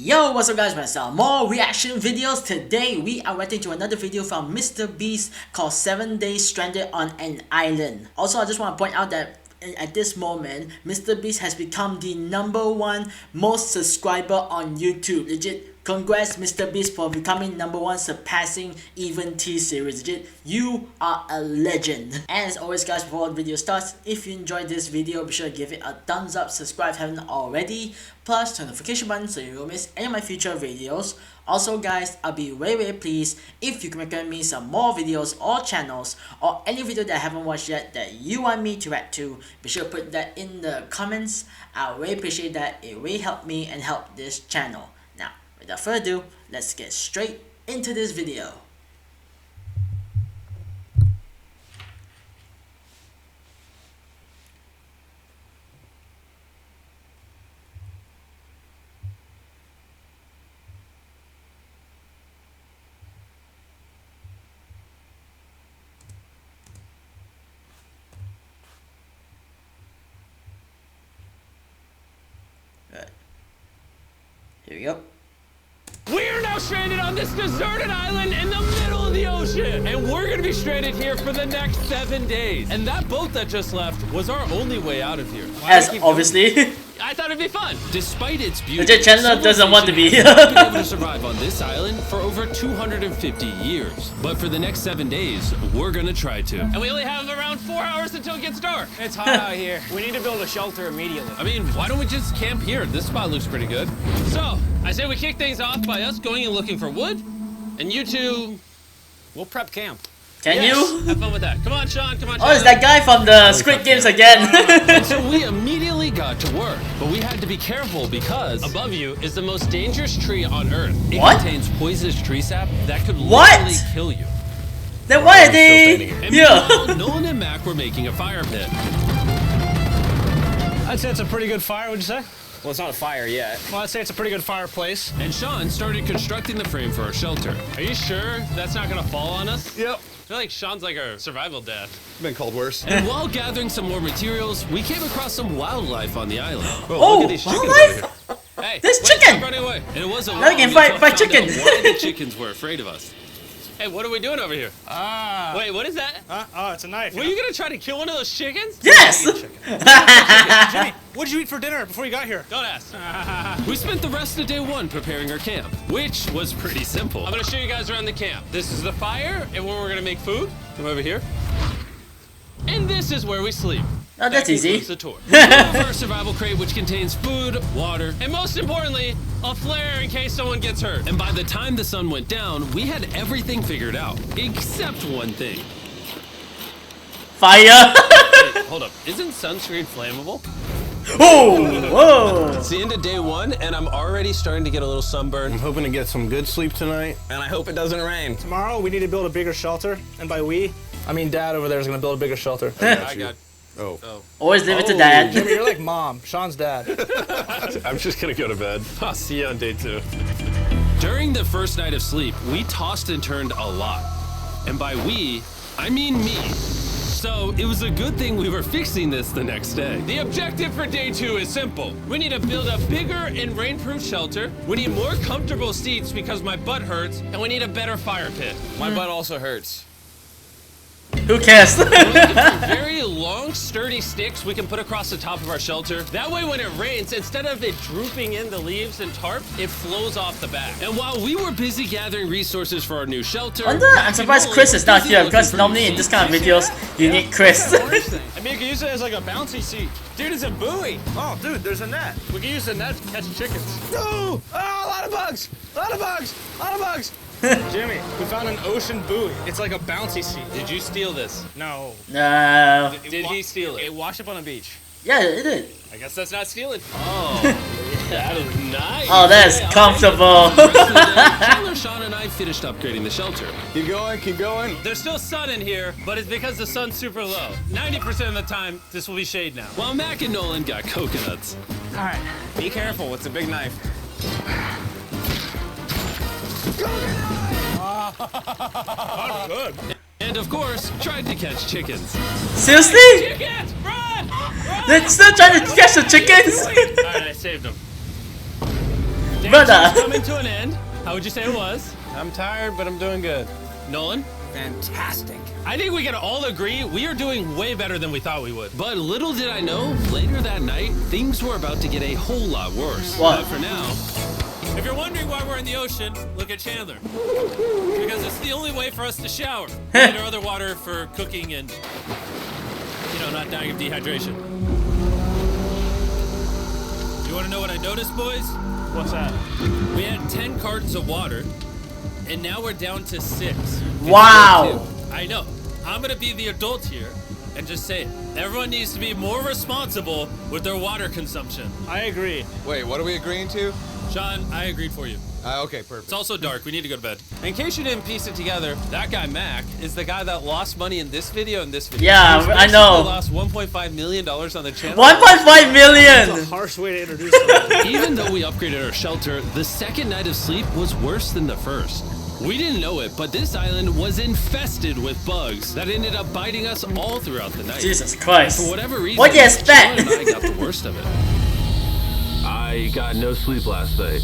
Yo, what's up guys, myself. More reaction videos. Today we are reacting to another video from MrBeast called 7 Days Stranded on an Island. Also, I just want to point out that at this moment, MrBeast has become the #1 most subscriber on YouTube. Legit, congrats MrBeast for becoming #1, surpassing even T-Series. Legit, you are a legend. And as always guys, before the video starts, if you enjoyed this video, be sure to give it a thumbs up, subscribe if you haven't already, plus turn the notification button so you won't miss any of my future videos. Also guys, I'll be very pleased if you can recommend me some more videos or channels or any video that I haven't watched yet that you want me to react to. Be sure to put that in the comments. I really appreciate that. It really helped me and helped this channel. Now, without further ado, let's get straight into this video. Here we go. We're now stranded on this deserted island in the middle of the ocean. And we're gonna be stranded here for the next 7 days. And that boat that just left was our only way out of here. As obviously. I thought it'd be fun. Despite its beauty, Legit, Chandler doesn't want to be. We've been able to survive on this island for over 250 years. But for the next 7 days, we're gonna try to. And we only have around 4 hours until it gets dark. It's hot out here. We need to build a shelter immediately. I mean, why don't we just camp here? This spot looks pretty good. So, I say we kick things off by us going and looking for wood. And you two... We'll prep camp. Can you? Have fun with that. Come on, Sean. Come on, Sean. Oh, it's that guy from the Squid Games again. And so we immediately got to work. But we had to be careful because above you is the most dangerous tree on Earth. It contains poisonous tree sap that could literally kill you. Then why are they here? Nolan and Mac were making a fire pit. I'd say it's a pretty good fire, would you say? Well, it's not a fire yet. Well, I'd say it's a pretty good fireplace. And Sean started constructing the frame for our shelter. Are you sure that's not gonna fall on us? Yep. I feel like Sean's like our survival dad. Been called worse. And while gathering some more materials, we came across some wildlife on the island. Oh, look at these chickens wildlife? over here. Hey, this wait, chicken! stop running away. And it wasn't Now we can fight chicken. Why the chickens were afraid of us. Hey, what are we doing over here? Ah. Wait, what is that? Oh, it's a knife. Were you gonna try to kill one of those chickens? Yes! Jimmy, what did you eat for dinner before you got here? Don't ask. We spent the rest of day 1 preparing our camp, which was pretty simple. I'm gonna show you guys around the camp. This is the fire, and where we're gonna make food. Come over here. And this is where we sleep. Oh, that's easy. The tour. We have our survival crate, which contains food, water, and most importantly, a flare in case someone gets hurt. And by the time the sun went down, we had everything figured out, except one thing. Fire! Wait, hold up. Isn't sunscreen flammable? Oh! Whoa! It's the end of day 1, and I'm already starting to get a little sunburn. I'm hoping to get some good sleep tonight, and I hope it doesn't rain. Tomorrow, we need to build a bigger shelter. And by we, I mean Dad over there is going to build a bigger shelter. I got... Oh. Always leave it to Dad. Jimmy, you're like Mom. Sean's dad. I'm just gonna go to bed. I'll see you on day 2. During the first night of sleep, we tossed and turned a lot. And by we, I mean me. So it was a good thing we were fixing this the next day. The objective for day 2 is simple. We need to build a bigger and rainproof shelter. We need more comfortable seats because my butt hurts, and we need a better fire pit. My butt also hurts. Who cares? We're looking for very long, sturdy sticks we can put across the top of our shelter. That way when it rains, instead of it drooping in the leaves and tarp, it flows off the back. And while we were busy gathering resources for our new shelter... I'm surprised Chris is not here, because normally in this kind of videos, you need Chris. I mean, you can use it as like a bouncy seat. Dude, it's a buoy. Oh, dude, there's a net. We can use the net to catch chickens. No! Oh, a lot of bugs! A lot of bugs! A lot of bugs! Jimmy, we found an ocean buoy. It's like a bouncy seat. Did you steal this? No. No. Did he steal it? It washed up on the beach. Yeah, it did. I guess that's not stealing. Oh, that is nice. Oh, that's comfortable. Chandler, Sean, and I finished upgrading the shelter. Keep going, keep going. There's still sun in here, but it's because the sun's super low. 90% of the time, this will be shade now. While Mac and Nolan got coconuts. All right, be careful. It's a big knife. Good. And of course, tried to catch chickens. Seriously? Chickens, run! Run! They're still trying to catch the chickens? Alright, I saved them. Brother. Coming to an end. How would you say it was? I'm tired, but I'm doing good. Nolan? Fantastic. I think we can all agree we are doing way better than we thought we would. But little did I know, later that night, things were about to get a whole lot worse. What? But for now, if you're wondering why we're in the ocean, look at Chandler. Because it's the only way for us to shower. And our other water for cooking and, you know, not dying of dehydration. You want to know what I noticed, boys? What's that? We had 10 cartons of water, and now we're down to 6. Wow. I know. I'm gonna be the adult here and just say it. Everyone needs to be more responsible with their water consumption. I agree. Wait, what are we agreeing to? Sean, I agreed for you. Okay, perfect. It's also dark. We need to go to bed. In case you didn't piece it together, that guy Mac is the guy that lost money in this video and this video. Yeah, He's I know. lost $1.5 million on the channel. 1.5 That's a million. harsh way to introduce something. Even though we upgraded our shelter, the second night of sleep was worse than the first. We didn't know it, but this island was infested with bugs that ended up biting us all throughout the night. Jesus Christ. For whatever reason, What do you expect? Sean and I got the worst of it. I got no sleep last night.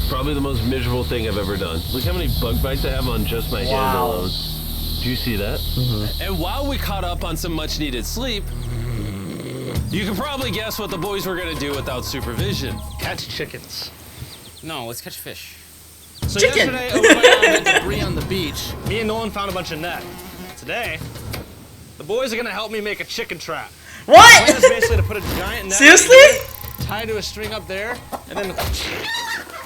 Probably the most miserable thing I've ever done. Look how many bug bites I have on just my hand Wow. alone. Do you see that? And while we caught up on some much needed sleep, you can probably guess what the boys were gonna do without supervision. Catch chickens. No, let's catch fish. So Chicken. yesterday, over my debris on the beach, me and Nolan found a bunch of net. Today, the boys are gonna help me make a chicken trap. The plan is What? basically to put a giant net Seriously? tie to a string up there, and then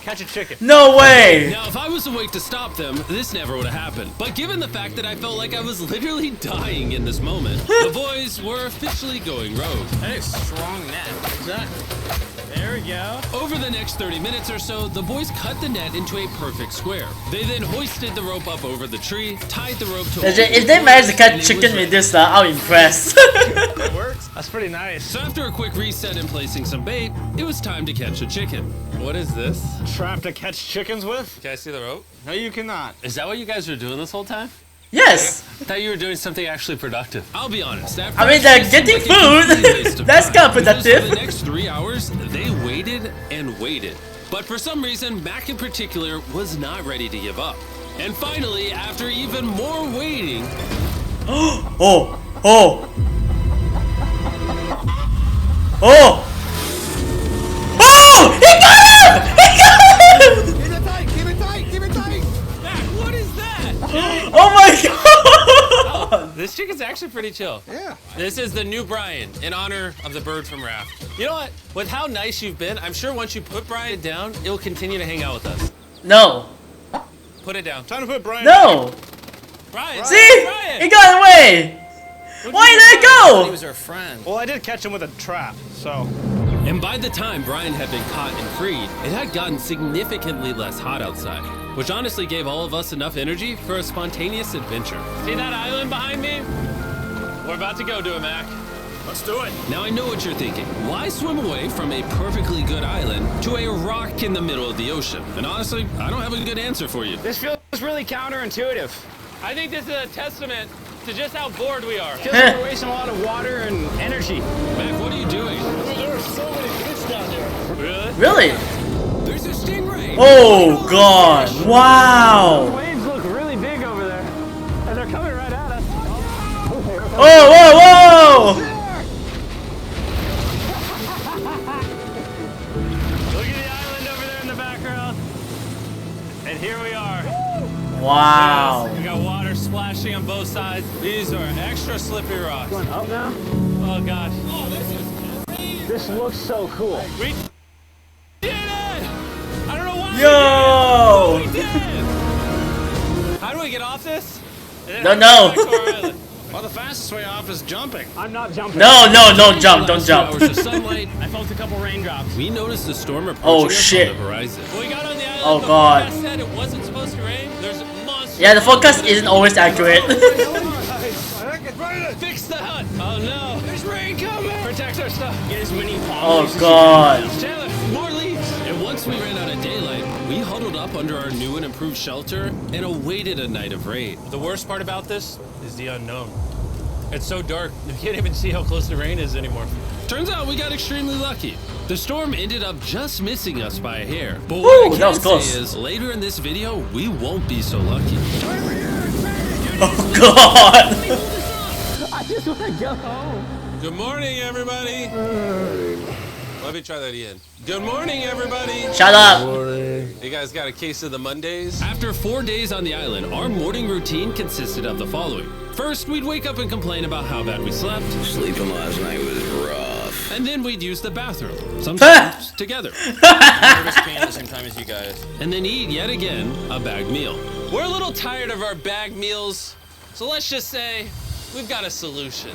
catch a chicken. No way. Now, if I was awake to stop them, this never would have happened. But given the fact that I felt like I was literally dying in this moment, the boys were officially going rogue. Hey, strong net. Exactly. There we go. Over the next 30 minutes or so, the boys cut the net into a perfect square. They then hoisted the rope up over the tree, tied the rope to a If they manage to and catch it was chicken ready. with this, I'm impressed. That works. That's pretty nice. So after a quick reset and placing some bait, it was time to catch a chicken. What is this? Trap to catch chickens with? Can I see the rope? No, you cannot. Is that what you guys were doing this whole time? Yes. I thought you were doing something actually productive. I'll be honest. At I mean, first, they're it seemed getting like a complete food. waste of That's time. kinda Because productive. For the next 3 hours, they waited and waited. But for some reason, Mac in particular was not ready to give up. And finally, after even more waiting, Oh. Oh. Oh. Oh! He got him! He got him! Keep it tight, keep it tight, keep it tight! Mac, what is that? Oh my god! This chicken's actually pretty chill. Yeah. This is the new Brian in honor of the bird from Raft. You know what? With how nice you've been, I'm sure once you put Brian down, it'll continue to hang out with us. No. Put it down. Time to put Brian. No. Brian! See? Brian! He got away. Why did it He go? was our friend. Well, I did catch him with a trap, so. And by the time Brian had been caught and freed, it had gotten significantly less hot outside, which honestly gave all of us enough energy for a spontaneous adventure. See that island behind me? We're about to go to it, Mac. Let's do it. Now I know what you're thinking. Why swim away from a perfectly good island to a rock in the middle of the ocean? And honestly, I don't have a good answer for you. This feels really counterintuitive. I think this is a testament to just how bored we are. Feels like we're wasting a lot of water and energy. Mac, what are you doing? There are so many fish down there. Really? Really? There's a stingray! Oh god. Wow. Waves look really big over there, and they're coming right at us. Oh, whoa, whoa! Look at the island over there in the background. And here we are. Wow. We got water splashing on both sides. These are extra slippery rocks. Going up now? Oh gosh. Oh, This looks so cool. we did it! I don't know why Yo! we did it! We did! How do we get off this? Don't know. Back to our island. Well, the fastest way off is jumping. I'm not jumping. No, no, don't jump, don't Last 2 jump. hours of sunlight, I felt a couple raindrops. we noticed a storm approaching Oh, us shit. on the horizon. When we got on the island, Oh, the God. forecast said it wasn't supposed to rain. There's monsters. Yeah, the forecast isn't always accurate. Fix the hut! Oh no! There's rain coming! Protect our stuff! Get as many palm Oh leaves as you god. Chandler, more leaves! And once we ran out of daylight, we huddled up under our new and improved shelter and awaited a night of rain. The worst part about this is the unknown. It's so dark, you can't even see how close the rain is anymore. Turns out we got extremely lucky. The storm ended up just missing us by a hair. But Woo, what I that was can close. say is, later in this video, we won't be so lucky. Oh God! I just want to go home. Good morning, everybody. Let me try that again. Good morning, everybody. Shut up! You guys got a case of the Mondays? After 4 days on the island, our morning routine consisted of the following. First, we'd wake up and complain about how bad we slept. Sleeping last night was rough. And then we'd use the bathroom, sometimes together. I was paying at the same time as you guys. And then eat, yet again, a bagged meal. We're a little tired of our bagged meals, so let's just say we've got a solution.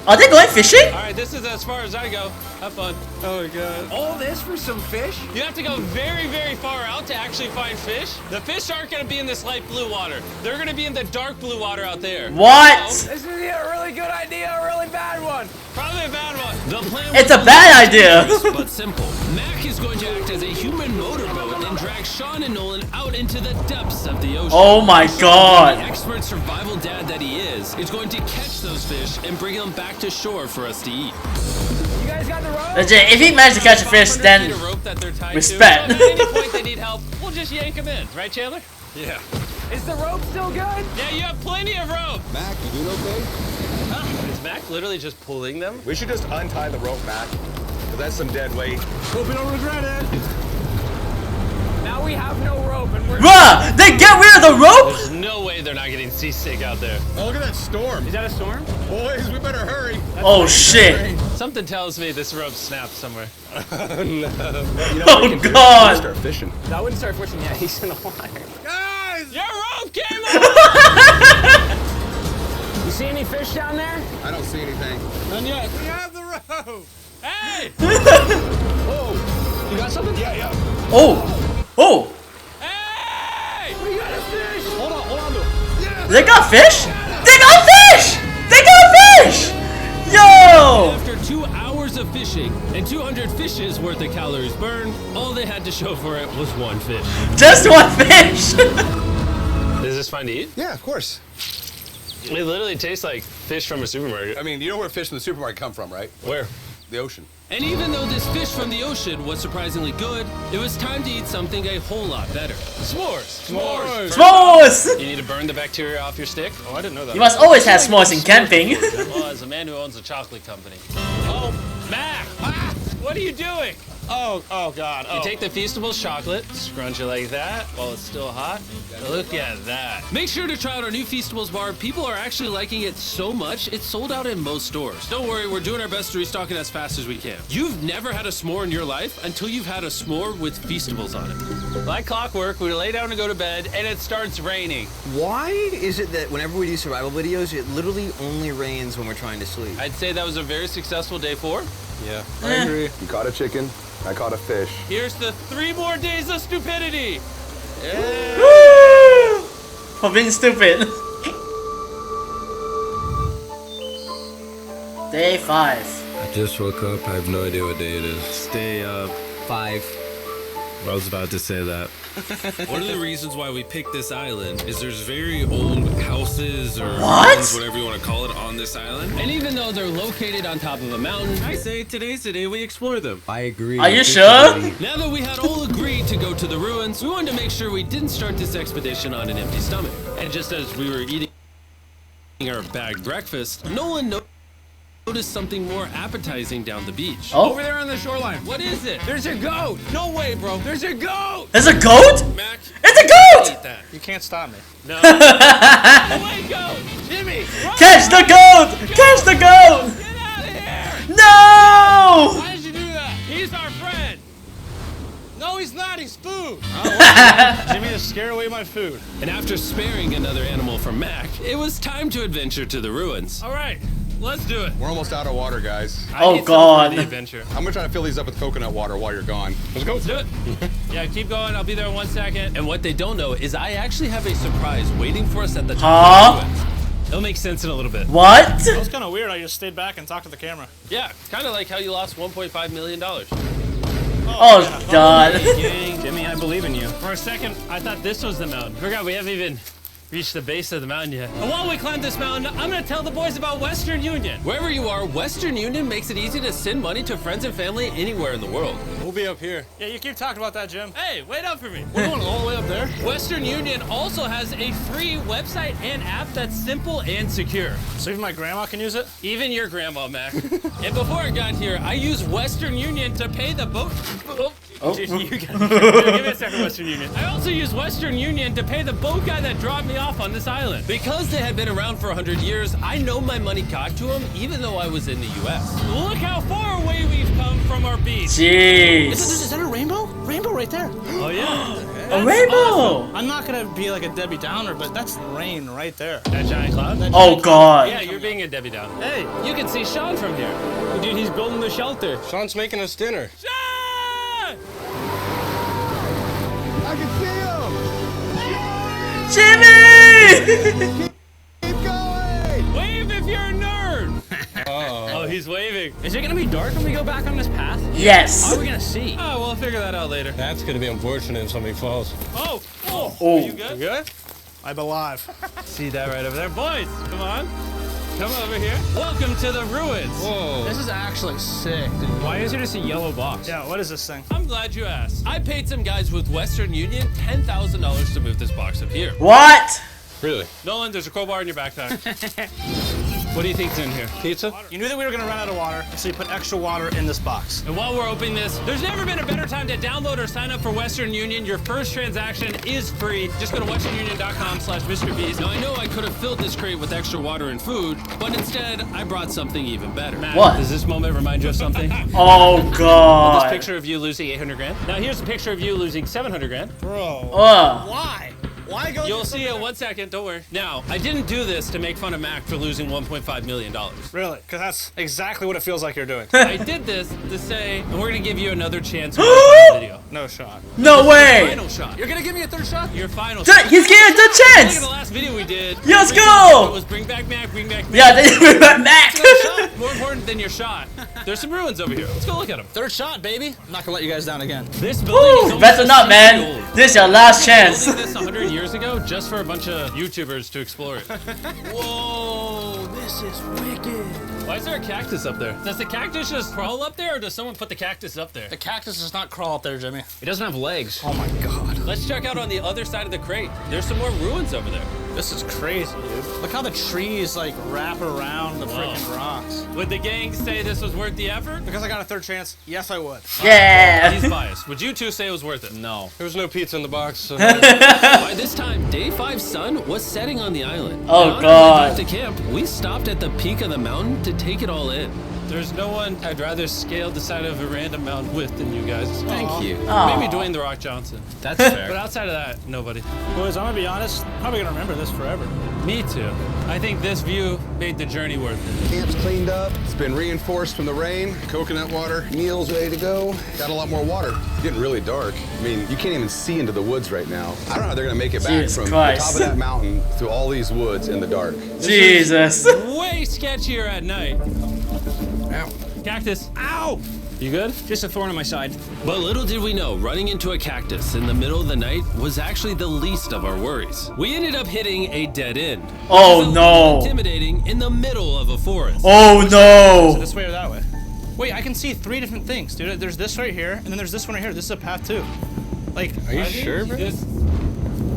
Are they going fishing? All right, this is as far as I go. Have fun. Oh my god. All this for some fish? You have to go very, very far out to actually find fish. The fish aren't going to be in this light blue water. They're going to be in the dark blue water out there. What? So, This is either a really good idea or a really bad one. probably a bad one. The plan It's was a bad idea. dangerous, but simple. Mac is going to act as a human motorboat and drag Sean and Nolan out into the depths of the ocean. Oh my The God! expert survival dad that he is going to catch those fish and bring them back to shore for us to eat. You guys got the rope? Legit, if he managed to catch a fish, 500 then feet of rope that they're tied respect. To. So if at any point they need help, we'll just yank them in, right, Chandler? Yeah. Is the rope still good? Yeah, you have plenty of rope. Mac, you doing okay? Is Mac literally just pulling them? We should just untie the rope, Mac. 'Cause that's some dead weight. Hope you don't regret it. Now we have no rope and we're... bruh, they get rid of the rope. There's no way they're not getting seasick out there. Oh, look at that storm. Is that a storm? Boys, we better hurry. Oh shit! Something tells me this rope snapped somewhere. You know, Oh we can do is God! start fishing. I wouldn't start fishing yet. He's in the water. Guys! Your rope came off! You see any fish down there? I don't see anything. None yet. We have the rope. Hey! Oh, you got something? Yeah, yeah. Oh! Oh! Hey! We got a fish! Hold on to it. Yeah. They got fish? They got fish! They got fish! Yo! After 2 hours of fishing and 200 fishes worth of calories burned, all they had to show for it was one fish. Just one fish! Is this fine to eat? Yeah, of course. It literally tastes like fish from a supermarket. I mean, you know where fish in the supermarket come from, right? Where? The ocean. And even though this fish from the ocean was surprisingly good, it was time to eat something a whole lot better. S'mores! S'mores! S'mores! You need to burn the bacteria off your stick? Oh, I didn't know that. You must always have s'mores in camping. Well, as a man who owns a chocolate company. Oh, Mac! Ah, what are you doing? Oh God. You take the Feastables chocolate, scrunch it like that while it's still hot. Look at that. Make sure to try out our new Feastables bar. People are actually liking it so much, it's sold out in most stores. Don't worry, we're doing our best to restock it as fast as we can. You've never had a s'more in your life until you've had a s'more with Feastables on it. Like clockwork, we lay down to go to bed, and it starts raining. Why is it that whenever we do survival videos, it literally only rains when we're trying to sleep? I'd say that was a very successful day 4. Yeah, I agree. You caught a chicken. I caught a fish. Here's the 3 more days of stupidity. Woo! For being stupid. Day 5. I just woke up. I have no idea what day it is. Day 5. I was about to say that. One of the reasons why we picked this island is there's very old houses or What? ruins, whatever you want to call it, on this island. And even though they're located on top of a mountain, I say today's the day we explore them. I agree. Are you sure? Now that we had all agreed to go to the ruins, we wanted to make sure we didn't start this expedition on an empty stomach. And just as we were eating our bagged breakfast, Nolan noticed something more appetizing down the beach. Oh, Over there on the shoreline. What is it? There's a goat. No way, bro. There's a goat. there's a goat? Mac, It's a goat! eat that. You can't stop me. No. Away, go! Jimmy! Run! Catch the goat! Catch the goat! Get out of here! No! Why did you do that? He's our friend. No, he's not. He's food. Jimmy has scared away my food. And after sparing another animal from Mac, it was time to adventure to the ruins. All right, let's do it. We're almost out of water, guys. I Oh, need some God. for the adventure. I'm gonna try to fill these up with coconut water while you're gone. Let's go. Let's do it. Yeah, keep going. I'll be there in 1 second. And what they don't know is I actually have a surprise waiting for us at the top Huh? of the ruins. It'll make sense in a little bit. What? That was kind of weird. I just stayed back and talked to the camera. Yeah, kind of like how you lost $1.5 million. Oh, God. Jimmy, I believe in you. For a second, I thought this was the mountain. Forgot we haven't even reached the base of the mountain yet. And while we climb this mountain, I'm gonna tell the boys about Western Union. Wherever you are, Western Union makes it easy to send money to friends and family anywhere in the world. We'll be up here. Yeah, you keep talking about that, Jim. Hey, wait up for me. We're going all the way up there. Western Union also has a free website and app that's simple and secure. So even my grandma can use it? Even your grandma, Mac. And before I got here, I used Western Union to pay the boat. You got give me a second, Western Union. I also used Western Union to pay the boat guy that dropped me off on this island. Because they had been around for 100 years, I know my money got to them even though I was in the US. Look how far away we've come from our beach. Jeez. Is that a rainbow? Rainbow right there. Oh yeah. A rainbow. I'm not gonna be like a Debbie Downer, but that's rain right there. That giant cloud? Oh God. Yeah, you're being a Debbie Downer. Hey, you can see Sean from here. Dude, he's building the shelter. Sean's making us dinner. Sean! I can see him! Jimmy! Keep going! Wave if you're a nerd! Oh, he's waving. Is it gonna be dark when we go back on this path? Yes. How are we gonna see? Oh, we'll figure that out later. That's gonna be unfortunate if somebody falls. Oh! Oh! Oh. Are you good? You good? I'm alive. See that right over there? Boys, come on. Come over here. Welcome to the ruins. Whoa. This is actually sick, dude. Why is there just a yellow box? Yeah, what is this thing? I'm glad you asked. I paid some guys with Western Union $10,000 to move this box up here. What? Really? Nolan, there's a crowbar in your backpack. What do you think's in here? Pizza? You knew that we were gonna run out of water, so you put extra water in this box. And while we're opening this, there's never been a better time to download or sign up for Western Union. Your first transaction is free. Just go to westernunion.com/MrBeast. Now, I know I could have filled this crate with extra water and food, but instead, I brought something even better. Matt, What? does this moment remind you of something? Oh This God. picture of you losing 800 grand. Now, here's a picture of you losing 700 grand. Bro. Why? Why go? You'll see it in 1 second, don't worry. Now, I didn't do this to make fun of Mac for losing $1.5 million. Really? Because that's exactly what it feels like you're doing. I did this to say, and we're gonna give you another chance to watch the video. No shot. No way. Final shot. You're gonna give me a third shot? Your final Dude, shot. he's getting the Look at the chance. last video we did. Yeah, let's It go. was bring back Mac, bring back Mac. Yeah, they went back. More important than your shot. There's some ruins over here. Let's go look at them. Third shot, baby. I'm not gonna let you guys down again. This building is Woo, almost better a not, century man. old. This is your last chance. Building this 100 years ago just for a bunch of YouTubers to explore it. Whoa, this is wicked. Why is there a cactus up there? Does the cactus just crawl up there, or does someone put the cactus up there? The cactus does not crawl up there, Jimmy. It doesn't have legs. Oh my God. Let's check out on the other side of the crate. There's some more ruins over there. This is crazy, dude. Look how the trees like wrap around the freaking rocks. Would the gang say this was worth the effort? Because I got a third chance, yes I would. Yeah. He's biased. Would you two say it was worth it? No. There was no pizza in the box, so... By this time, day 5's sun was setting on the island. Oh, And on our way God. back to camp, we stopped at the peak of the mountain to take it all in. There's no one I'd rather scale the side of a random mountain with than you guys. Thank you. Aw. Maybe Dwayne The Rock Johnson. That's fair. But outside of that, nobody. Boys, I'm gonna be honest, I'm probably gonna remember this forever. Me too. I think this view made the journey worth it. Camp's cleaned up. It's been reinforced from the rain. Coconut water. Meal's ready to go. Got a lot more water. It's getting really dark. I mean, you can't even see into the woods right now. I don't know how they're gonna make it back Jesus from Christ. the top of that mountain through all these woods in the dark. Jesus. Way sketchier at night. Ow. Cactus. Ow! You good? Just a thorn in my side. But little did we know, running into a cactus in the middle of the night was actually the least of our worries. We ended up hitting a dead end. Oh, Which is a no. little intimidating in the middle of a forest. Oh no. This way or that way? Wait, I can see 3 different things, dude. There's this right here, and then there's this one right here. This is a path too. Like, Are you sure, bro?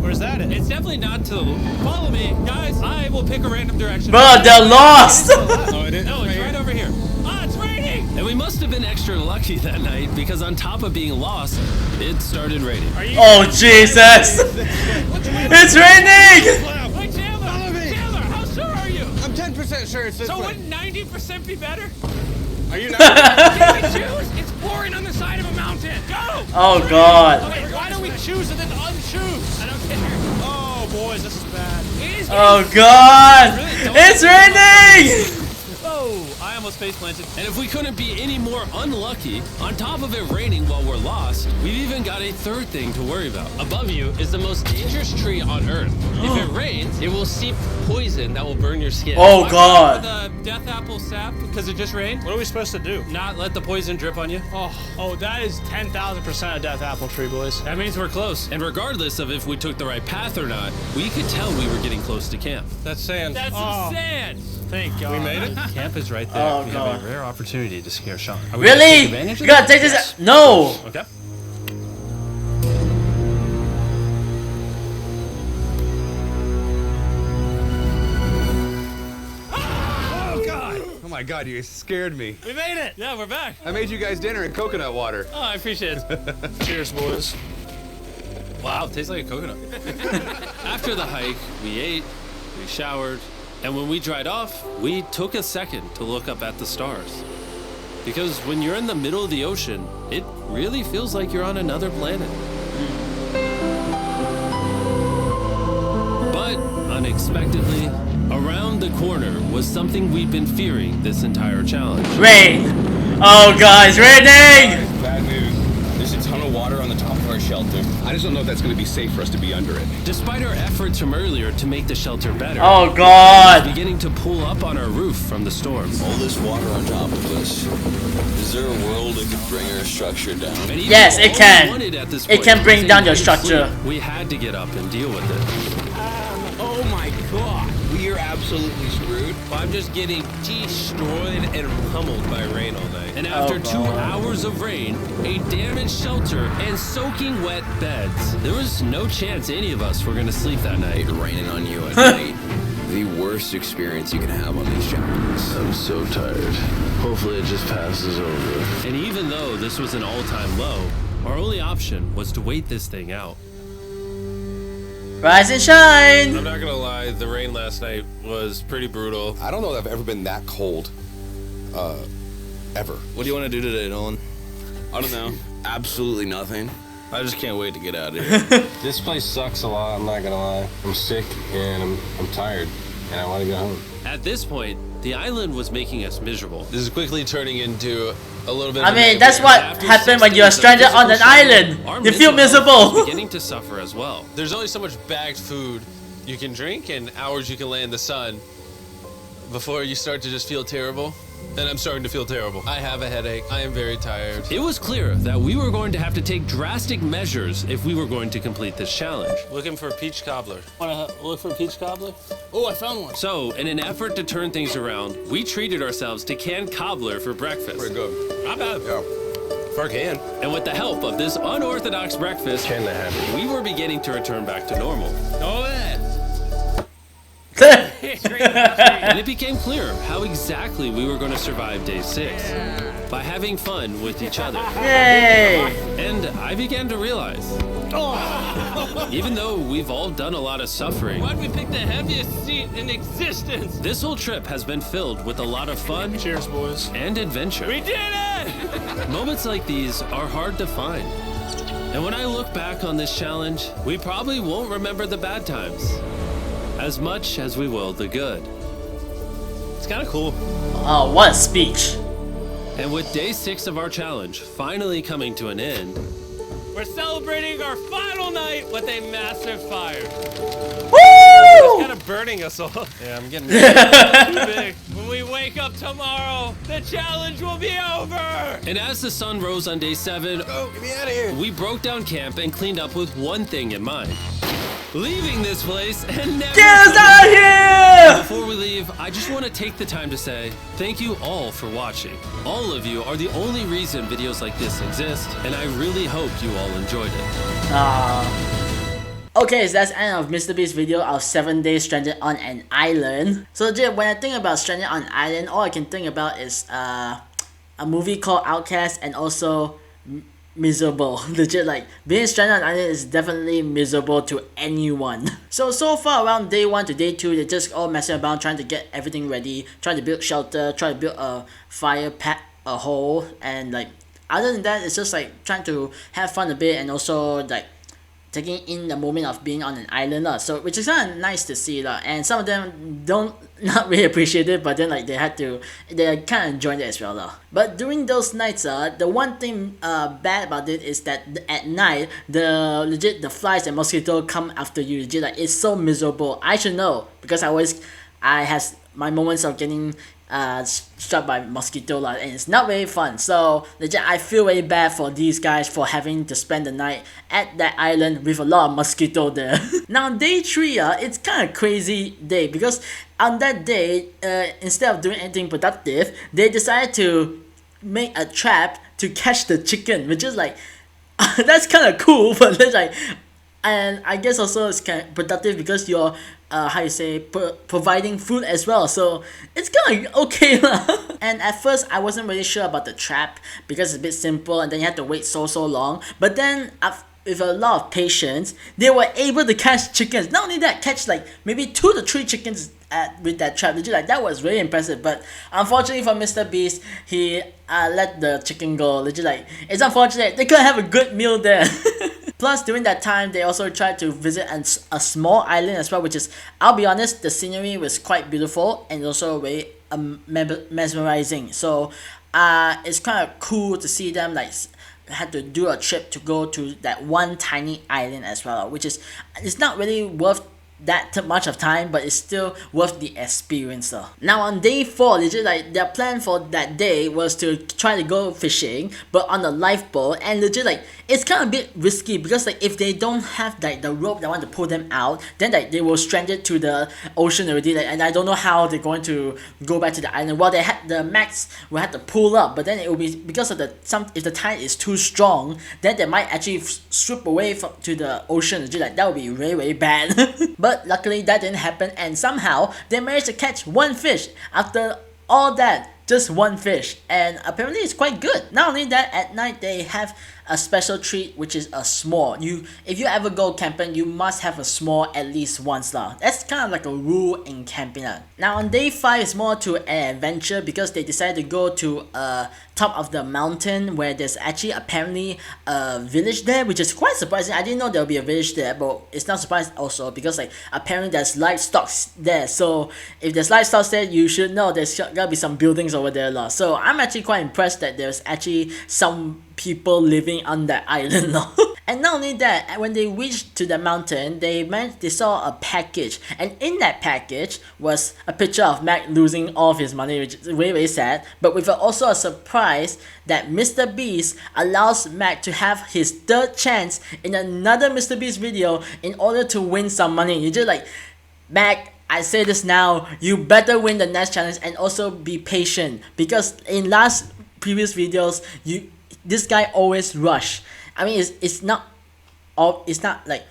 where's that at? It's definitely not to follow me, guys. I will pick a random direction. Bro, they're lost. Oh, it is? No, it's right over here. Ah, it's raining! And we must have been extra lucky that night because on top of being lost, it started raining. Oh Jesus. It's raining. Wait, Chandler, how sure are you? I'm 10% sure it's this So way. wouldn't 90% be better? Are you not? Can we choose? It's pouring on the side of a mountain. Go! Oh God. Okay, why don't we choose and then unchoose? I don't care. Oh, boys, this is bad. It is Oh God. It's raining. Oh, I almost almost face planted. And if we couldn't be any more unlucky, on top of it raining while we're lost, we've even got a third thing to worry about. Above you is the most dangerous tree on Earth. If it rains, it will seep poison that will burn your skin. Oh Watch God! out for the death apple sap because it just rained. What are we supposed to do? Not let the poison drip on you. Oh, that is 10,000% a death apple tree, boys. That means we're close. And regardless of if we took the right path or not, we could tell we were getting close to camp. That's sand. That's some sand. Thank God. We made it. Camp is right there. Oh, we God. have a rare opportunity to scare Sean. Are we gonna take Really? advantage You of gotta that? take this. Yes. No. Okay. Oh, God. Oh my God, you scared me. We made it. Yeah, we're back. I made you guys dinner in coconut water. Oh, I appreciate it. Cheers, boys. Wow, it tastes like a coconut. After the hike, we ate, we showered, and when we dried off, we took a second to look up at the stars. Because when you're in the middle of the ocean, it really feels like you're on another planet. But unexpectedly, around the corner was something we'd been fearing this entire challenge. Rain. Oh God, it's raining. Bad news. There's a ton of water on the top of our shelter. I just don't know if that's going to be safe for us to be under it. Despite our efforts from earlier to make the shelter better, Oh it was God. beginning to pull up on our roof from the storm. All this water on top of us. Is there a world that could bring our structure down? And even Yes, though it all can. we wanted at this It point can was bring a down your night's structure. sleep, we had to get up and deal with it. Oh my God. We are absolutely screwed. I'm just getting destroyed and pummeled by rain all night. And after 2 hours of rain, a damaged shelter, and soaking wet beds, there was no chance any of us were going to sleep that night. Raining on you at night. The worst experience you can have on these challenges. I'm so tired. Hopefully it just passes over. And even though this was an all-time low, our only option was to wait this thing out. Rise and shine. I'm not gonna lie, the rain last night was pretty brutal. I don't know that I've ever been that cold. Ever. What do you want to do today, Nolan? I don't know. Absolutely nothing. I just can't wait to get out of here. This place sucks a lot, I'm not gonna lie. I'm sick and I'm tired and I want to go home. At this point, the island was making us miserable. This is quickly turning into a little bit I of a mean, nightmare. that's what After happened 6 when you're days of stranded on physical an suffering, island. our You feel mental health was miserable. beginning to suffer as well. There's only so much bagged food you can drink and hours you can lay in the sun before you start to just feel terrible. And I'm starting to feel terrible. I have a headache. I am very tired. It was clear that we were going to have to take drastic measures if we were going to complete this challenge. Looking for a peach cobbler. Want to look for a peach cobbler? Oh, I found one. So, in an effort to turn things around, we treated ourselves to canned cobbler for breakfast. Pretty good. Not bad. Yeah. For a can. And with the help of this unorthodox breakfast, Kinda happy. we were beginning to return back to normal. And it became clear how exactly we were going to survive day 6. By having fun with each other. Yay. And I began to realize, even though we've all done a lot of suffering, why'd we pick the heaviest seat in existence? This whole trip has been filled with a lot of fun. Cheers, boys. And adventure. We did it! Moments like these are hard to find. And when I look back on this challenge, we probably won't remember the bad times as much as we will the good. It's kind of cool. Oh, what a speech. And with day 6 of our challenge finally coming to an end, we're celebrating our final night with a massive fire. Woo! Kind of burning us all. Yeah, I'm getting too big. When we wake up tomorrow, the challenge will be over. And as the sun rose on day 7, Get me out of here. we broke down camp and cleaned up with one thing in mind. Leaving this place and never Get us out of here! Before we leave, I just want to take the time to say thank you all for watching. All of you are the only reason videos like this exist, and I really hope you all enjoyed it. Okay, so that's the end of MrBeast's video of 7 days stranded on an island. So legit, when I think about stranded on an island, all I can think about is a movie called Outcast and also miserable. Legit, like being stranded on an island is definitely miserable to anyone. So far around day 1 to day 2, they're just all messing around trying to get everything ready, trying to build shelter, trying to build a fire pack, a hole, and like other than that, it's just like trying to have fun a bit and also like taking in the moment of being on an island lah. So which is kind of nice to see lah. And some of them don't not really appreciate it, but then like they kind of enjoyed it as well lah. But during those nights the one thing bad about it is that at night the flies and mosquito come after you. Legit, like it's so miserable. I should know because I has my moments of getting struck by mosquito lah, and it's not very fun. So legit, I feel very bad for these guys for having to spend the night at that island with a lot of mosquito there. Now day 3 it's kind of crazy day because on that day instead of doing anything productive, they decided to make a trap to catch the chicken, which is like that's kind of cool, but then like, and I guess also it's kind of productive because you're how you say, providing food as well, so it's kind of okay lah. And at first I wasn't really sure about the trap because it's a bit simple and then you have to wait so long, but then with a lot of patience they were able to catch chickens. Not only that, catch like maybe 2 to 3 chickens with that trap. Legit, like that was really impressive, but unfortunately for MrBeast, he let the chicken go. Legit, like it's unfortunate, they couldn't have a good meal there. Plus, during that time, they also tried to visit a small island as well, which is, I'll be honest, the scenery was quite beautiful and also very mesmerizing. So, it's kind of cool to see them like had to do a trip to go to that one tiny island as well, which is, it's not really worth that much of time, but it's still worth the experience though. Now on day 4, legit, like their plan for that day was to try to go fishing, but on a lifeboat, and legit, like it's kind of a bit risky because like if they don't have like the rope that want to pull them out, then like they will stranded to the ocean already, like, and I don't know how they're going to go back to the island. Well, they had the max will have to pull up, but then it will be because of if the tide is too strong, then they might actually swoop away to the ocean. Legit, like that would be very bad. But luckily that didn't happen, and somehow they managed to catch 1 fish after all that. Just 1 fish, and apparently it's quite good. Not only that, at night they have a special treat, which is a s'more. If you ever go camping, you must have a s'more at least once lah. That's kind of like a rule in camping lah. Now on day 5 is more to an adventure because they decided to go to top of the mountain where there's actually apparently a village there, which is quite surprising. I didn't know there would be a village there, but it's not surprising also because like apparently there's livestock there. So if there's livestock there, you should know there's gotta be some buildings over there lah. So I'm actually quite impressed that there's actually some people living on that island. And not only that, when they reached to the mountain, they saw a package, and in that package was a picture of Mac losing all of his money, which is very sad, but with also a surprise that MrBeast allows Mac to have his 3rd chance in another MrBeast video in order to win some money. You just like, Mac, I say this now, you better win the next challenge and also be patient, because in previous videos, this guy always rush. I mean, it's not like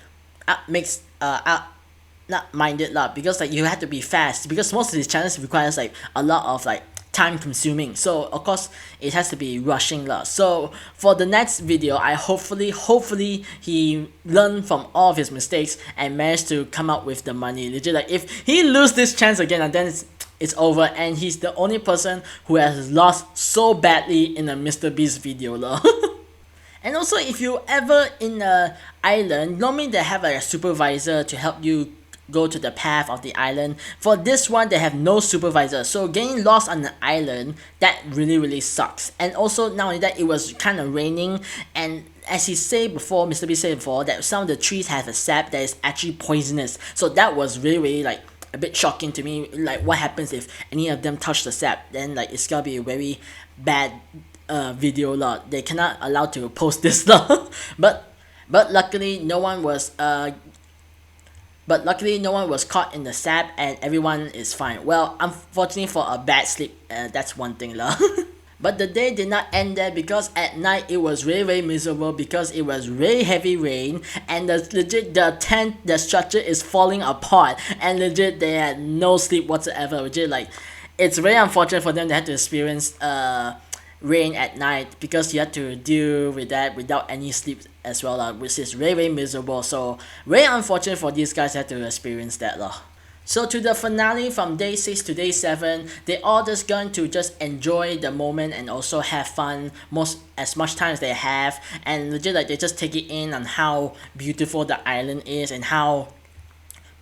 not minded lah, because like you have to be fast, because most of these challenges requires like a lot of like time consuming, so of course it has to be rushing lah. So for the next video, I hopefully he learned from all of his mistakes and managed to come out with the money. Legit, like if he lose this chance again, and then it's over, and he's the only person who has lost so badly in a MrBeast video lah. And also, if you ever in an island, normally they have like a supervisor to help you go to the path of the island. For this one, they have no supervisor, so getting lost on the island, that really sucks. And also, not only that, it was kind of raining, and as he said before, MrBeast said before, that some of the trees have a sap that is actually poisonous. So that was really like a bit shocking to me. Like, what happens if any of them touch the sap? Then like it's gonna be a very bad video lah. They cannot allow to post this lah. But luckily no one was caught in the sap, and everyone is fine. Well, unfortunately for a bad sleep, that's one thing lah. But the day did not end there, because at night it was very miserable because it was very heavy rain, and the tent, the structure is falling apart, and legit they had no sleep whatsoever. Legit, like it's very unfortunate for them. They had to experience rain at night because you had to deal with that without any sleep as well, which is very miserable. So very unfortunate for these guys had to experience that lah. So to the finale from day 6 to day 7, they all just going to just enjoy the moment and also have fun as much time as they have, and legit like they just take it in on how beautiful the island is and how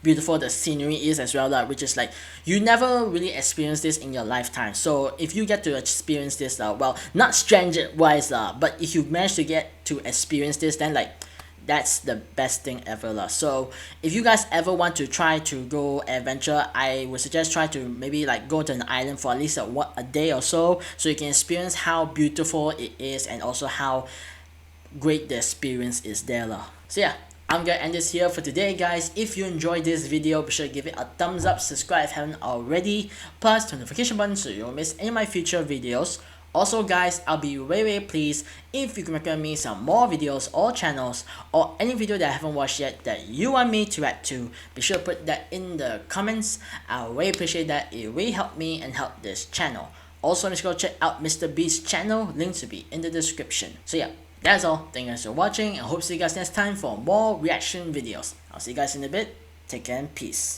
beautiful the scenery is as well, which is like you never really experience this in your lifetime. So if you get to experience this, well, not stranger wise, but if you manage to get to experience this, then like that's the best thing ever. So if you guys ever want to try to go adventure, I would suggest try to maybe like go to an island for at least a day or so you can experience how beautiful it is and also how great the experience is there. So yeah, I'm gonna end this here for today, guys. If you enjoyed this video, be sure to give it a thumbs up, subscribe if you haven't already, plus turn the notification button so you don't miss any of my future videos. Also guys, I'll be very pleased if you can recommend me some more videos or channels or any video that I haven't watched yet that you want me to react to. Be sure to put that in the comments. I really appreciate that. It really helped me and helped this channel. Also, make sure to check out MrBeast's channel. Links will be in the description. So yeah, that's all. Thank you guys for watching and hope to see you guys next time for more reaction videos. I'll see you guys in a bit. Take care and peace.